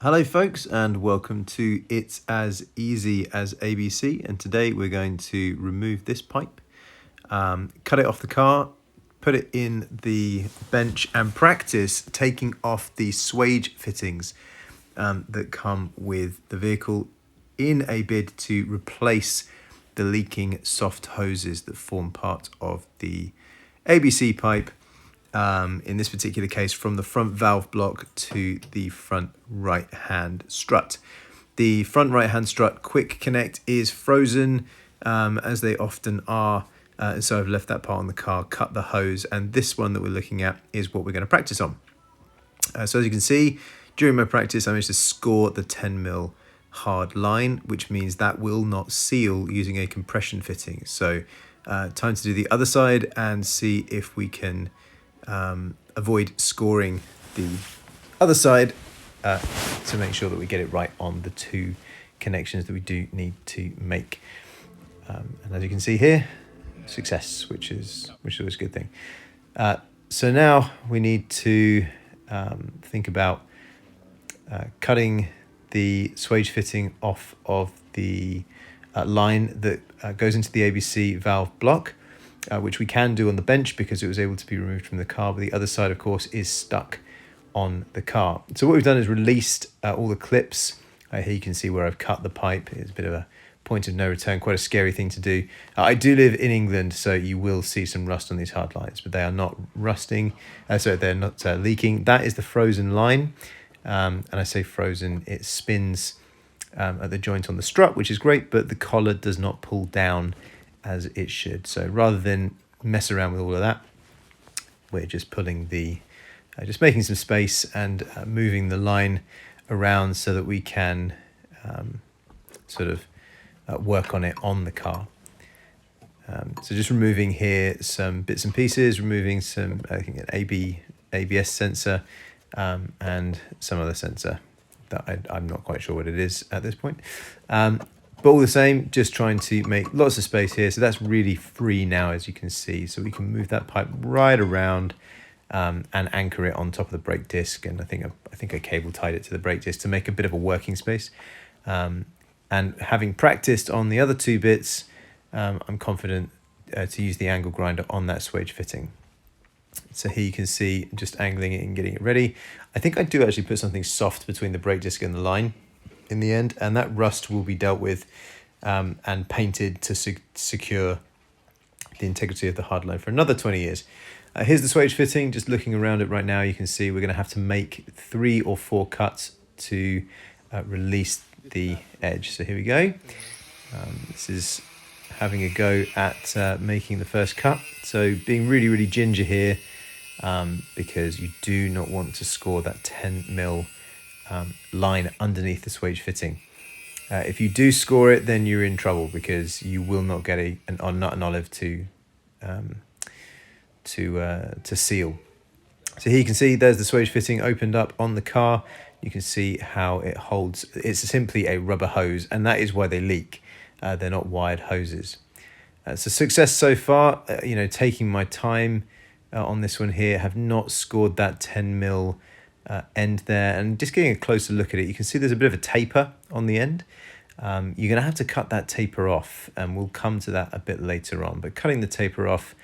Hello folks, and welcome to It's As Easy as ABC, and today we're going to remove this pipe, cut it off the car, put it in the bench and practice taking off the swage fittings that come with the vehicle in a bid to replace the leaking soft hoses that form part of the ABC pipe. In this particular case, from the front valve block to the front right hand strut. The front right hand strut quick connect is frozen, as they often are, so I've left that part on the car, cut the hose, and this one that we're looking at is what we're going to practice on. So as you can see, during my practice I managed to score the 10mm hard line, which means that will not seal using a compression fitting. So time to do the other side and see if we can avoid scoring the other side to make sure that we get it right on the two connections that we do need to make. And as you can see here, success, which is always a good thing. So now we need to think about cutting the swage fitting off of the line that goes into the ABC valve block. Which we can do on the bench because it was able to be removed from the car, but the other side, of course, is stuck on the car. So what we've done is released all the clips. Here you can see where I've cut the pipe. It's a bit of a point of no return, quite a scary thing to do. I do live in England, so you will see some rust on these hard lines, but they are not rusting, so they're not leaking. That is the frozen line, and I say frozen, it spins at the joint on the strut, which is great, but the collar does not pull down as it should. So rather than mess around with all of that, we're just pulling the, just making some space and moving the line around so that we can work on it on the car. So just removing here some bits and pieces, removing some, I think, an ABS sensor and some other sensor that I'm not quite sure what it is at this point. But all the same, just trying to make lots of space here. So that's really free now, as you can see. So we can move that pipe right around and anchor it on top of the brake disc. And I think I cable tied it to the brake disc to make a bit of a working space. And having practiced on the other two bits, I'm confident to use the angle grinder on that swage fitting. So here you can see just angling it and getting it ready. I think I do actually put something soft between the brake disc and the line in the end, and that rust will be dealt with and painted to secure the integrity of the hard line for another 20 years. Here's the swage fitting. Just looking around it right now, you can see we're going to have to make 3 or 4 cuts to release the edge. So here we go. This is having a go at making the first cut. So being really, really ginger here because you do not want to score that 10mm line underneath the swage fitting. If you do score it, then you're in trouble because you will not get an olive to seal. So here you can see there's the swage fitting opened up on the car. You can see how it holds. It's simply a rubber hose, and that is why they leak. They're not wired hoses. So success so far. Taking my time on this one here. Have not scored that 10mm end there, and just getting a closer look at it, you can see there's a bit of a taper on the end. You're going to have to cut that taper off, and we'll come to that a bit later on, but cutting the taper off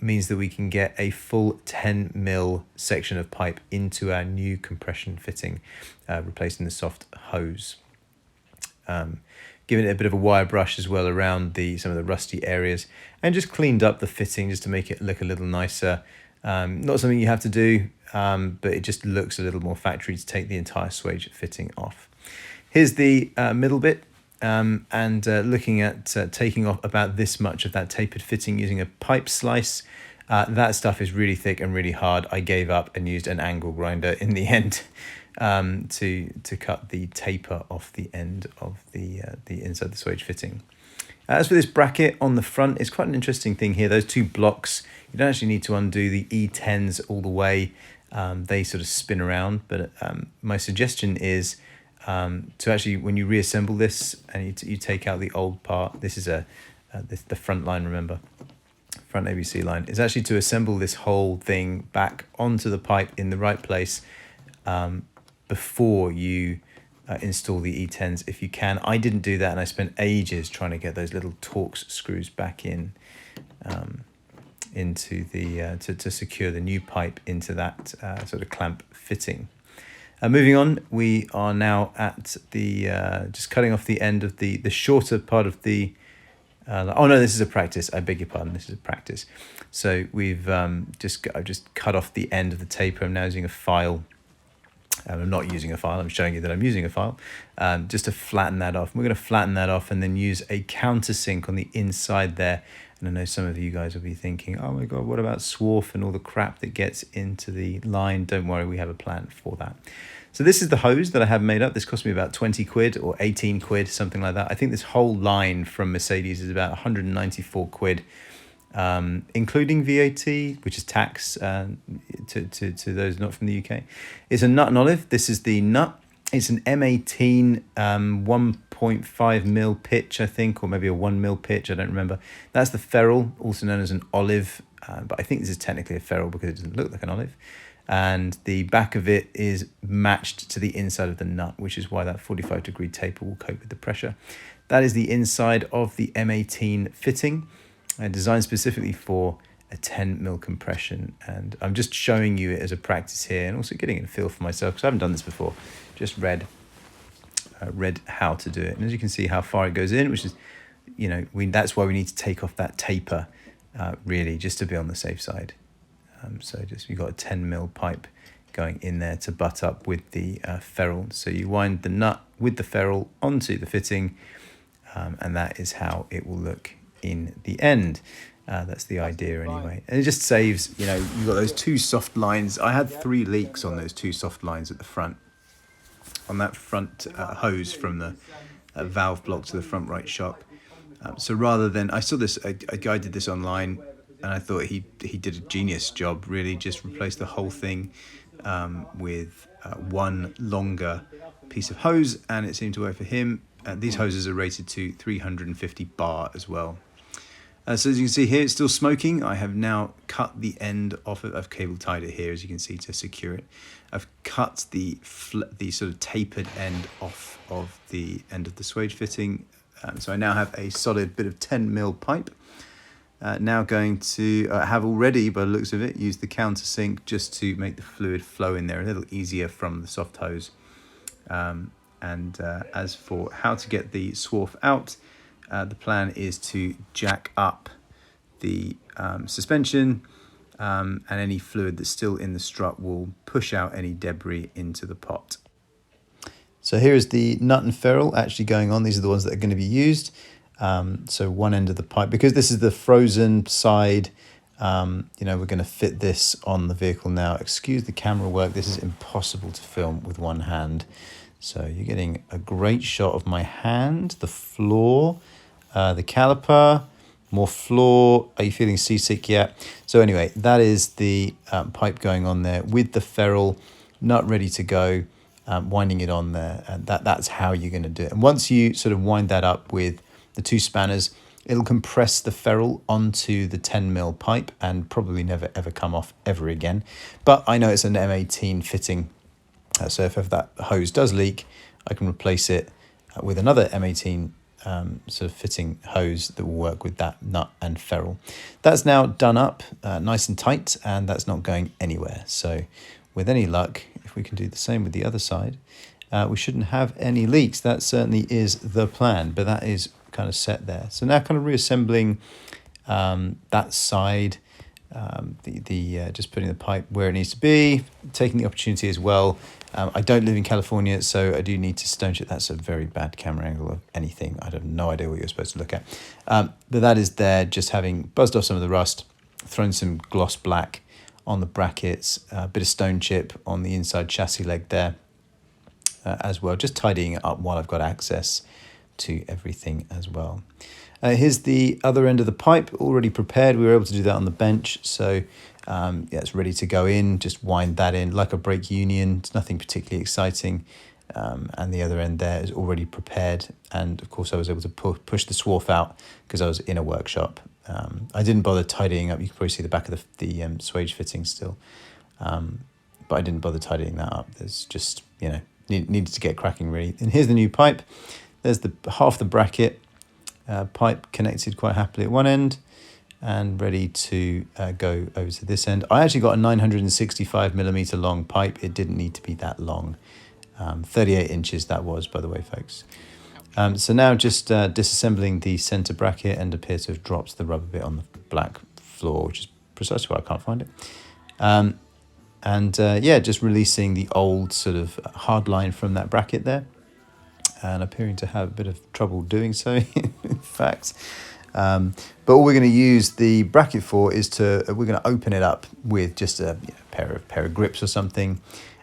means that we can get a full 10mm section of pipe into our new compression fitting, replacing the soft hose. Giving it a bit of a wire brush as well around some of the rusty areas, and just cleaned up the fitting just to make it look a little nicer. Not something you have to do, but it just looks a little more factory to take the entire swage fitting off. Here's the middle bit, and looking at taking off about this much of that tapered fitting using a pipe slice. That stuff is really thick and really hard. I gave up and used an angle grinder in the end to cut the taper off the end of the inside the swage fitting. As for this bracket on the front, it's quite an interesting thing here. Those two blocks, you don't actually need to undo the E10s all the way. They sort of spin around, but my suggestion is to actually, when you reassemble this and you take out the old part, this is the front line, remember, front ABC line, is actually to assemble this whole thing back onto the pipe in the right place before you install the E10s if you can. I didn't do that, and I spent ages trying to get those little Torx screws back in into the to secure the new pipe into that sort of clamp fitting. Moving on, we are now at the just cutting off the end of the shorter part of the oh no, this is a practice, I beg your pardon, this is a practice. So we've I've just cut off the end of the taper. I'm now using a file. I'm not using a file, I'm showing you that I'm using a file, just to flatten that off. We're going to flatten that off and then use a countersink on the inside there. And I know some of you guys will be thinking, oh my God, what about swarf and all the crap that gets into the line? Don't worry, we have a plan for that. So this is the hose that I have made up. This cost me about 20 quid or 18 quid, something like that. I think this whole line from Mercedes is about 194 quid. Including VAT, which is tax to those not from the UK. It's a nut and olive. This is the nut. It's an M18 1.5 mil pitch, I think, or maybe a 1 mil pitch, I don't remember. That's the ferrule, also known as an olive, but I think this is technically a ferrule because it doesn't look like an olive. And the back of it is matched to the inside of the nut, which is why that 45-degree taper will cope with the pressure. That is the inside of the M18 fitting. Designed specifically for a 10 mil compression, and I'm just showing you it as a practice here and also getting a feel for myself because I haven't done this before. Just read how to do it, and as you can see how far it goes in, which is, you know, that's why we need to take off that taper really, just to be on the safe side. So just you've got a 10 mil pipe going in there to butt up with the ferrule. So you wind the nut with the ferrule onto the fitting, and that is how it will look in the end. That's the idea anyway, and it just saves, you know, you've got those two soft lines. I had 3 leaks on those 2 soft lines at the front, on that front hose from the valve block to the front right shock. So rather than, I saw this, a guy did this online, and I thought he did a genius job, really. Just replaced the whole thing with one longer piece of hose, and it seemed to work for him. These hoses are rated to 350 bar as well. So as you can see here, it's still smoking. I have now cut the end off it. I've cable tied it here, as you can see, to secure it. I've cut the sort of tapered end off of the end of the swage fitting. So I now have a solid bit of 10 mil pipe. Now going to have already, by the looks of it, used the countersink just to make the fluid flow in there a little easier from the soft hose. As for how to get the swarf out, the plan is to jack up the suspension, and any fluid that's still in the strut will push out any debris into the pot. So here is the nut and ferrule actually going on. These are the ones that are going to be used. So one end of the pipe, because this is the frozen side, you know, we're going to fit this on the vehicle now. Excuse the camera work. This is impossible to film with one hand. So you're getting a great shot of my hand, the floor, the caliper, more floor. Are you feeling seasick yet? So anyway, that is the pipe going on there with the ferrule, nut ready to go, winding it on there. And that's how you're going to do it. And once you sort of wind that up with the 2 spanners, it'll compress the ferrule onto the 10 mil pipe and probably never ever come off ever again. But I know it's an M18 fitting. So if that hose does leak, I can replace it with another M18 sort of fitting hose that will work with that nut and ferrule. That's now done up nice and tight, and that's not going anywhere. So with any luck, if we can do the same with the other side, we shouldn't have any leaks. That certainly is the plan, but that is kind of set there. So now kind of reassembling that side, just putting the pipe where it needs to be, taking the opportunity as well. I don't live in California, so I do need to stone chip. That's a very bad camera angle of anything. I have no idea what you're supposed to look at. But that is there, just having buzzed off some of the rust, thrown some gloss black on the brackets, a bit of stone chip on the inside chassis leg there as well, just tidying it up while I've got access to everything as well. Here's the other end of the pipe already prepared. We were able to do that on the bench, so yeah, it's ready to go in. Just wind that in like a brake union. It's nothing particularly exciting, and the other end there is already prepared. And of course I was able to push the swarf out because I was in a workshop. I didn't bother tidying up. You can probably see the back of the swage fitting still, but I didn't bother tidying that up. There's just, you know, needed to get cracking really. And here's the new pipe. There's the half the bracket pipe connected quite happily at one end and ready to go over to this end. I actually got a 965mm long pipe. It didn't need to be that long. 38 inches that was, by the way, folks. So now just disassembling the center bracket, and appear to have dropped the rubber bit on the black floor, which is precisely why I can't find it. Yeah, just releasing the old sort of hard line from that bracket there, and appearing to have a bit of trouble doing so, in fact. But all we're going to use the bracket for is we're going to open it up with just a pair of grips or something,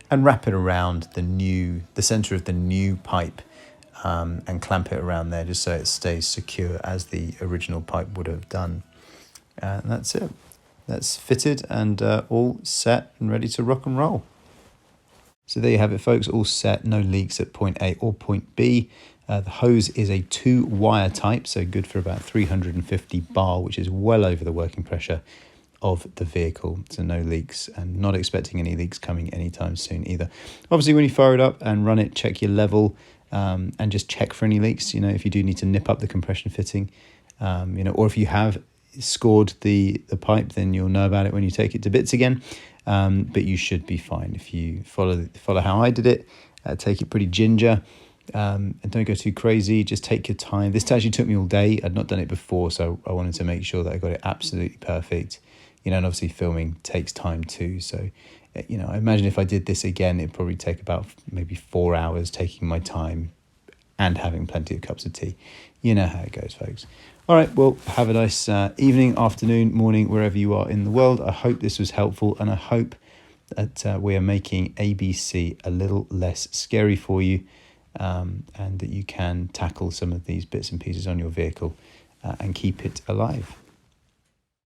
and wrap it around the center of the new pipe, and clamp it around there just so it stays secure as the original pipe would have done. And that's it. That's fitted and all set and ready to rock and roll. So there you have it, folks, all set, no leaks at point A or point B. The hose is a 2-wire type, so good for about 350 bar, which is well over the working pressure of the vehicle. So no leaks, and not expecting any leaks coming anytime soon either. Obviously, when you fire it up and run it, check your level, and just check for any leaks. You know, if you do need to nip up the compression fitting, you know, or if you have scored the pipe, then you'll know about it when you take it to bits again. But you should be fine if you follow how I did it. Take it pretty ginger, and don't go too crazy. Just take your time. This actually took me all day. I'd not done it before, so I wanted to make sure that I got it absolutely perfect. You know, and obviously filming takes time too. So, you know, I imagine if I did this again, it'd probably take about maybe 4 hours, taking my time and having plenty of cups of tea. You know how it goes, folks. All right, well, have a nice evening, afternoon, morning, wherever you are in the world. I hope this was helpful, and I hope that we are making ABC a little less scary for you, and that you can tackle some of these bits and pieces on your vehicle and keep it alive.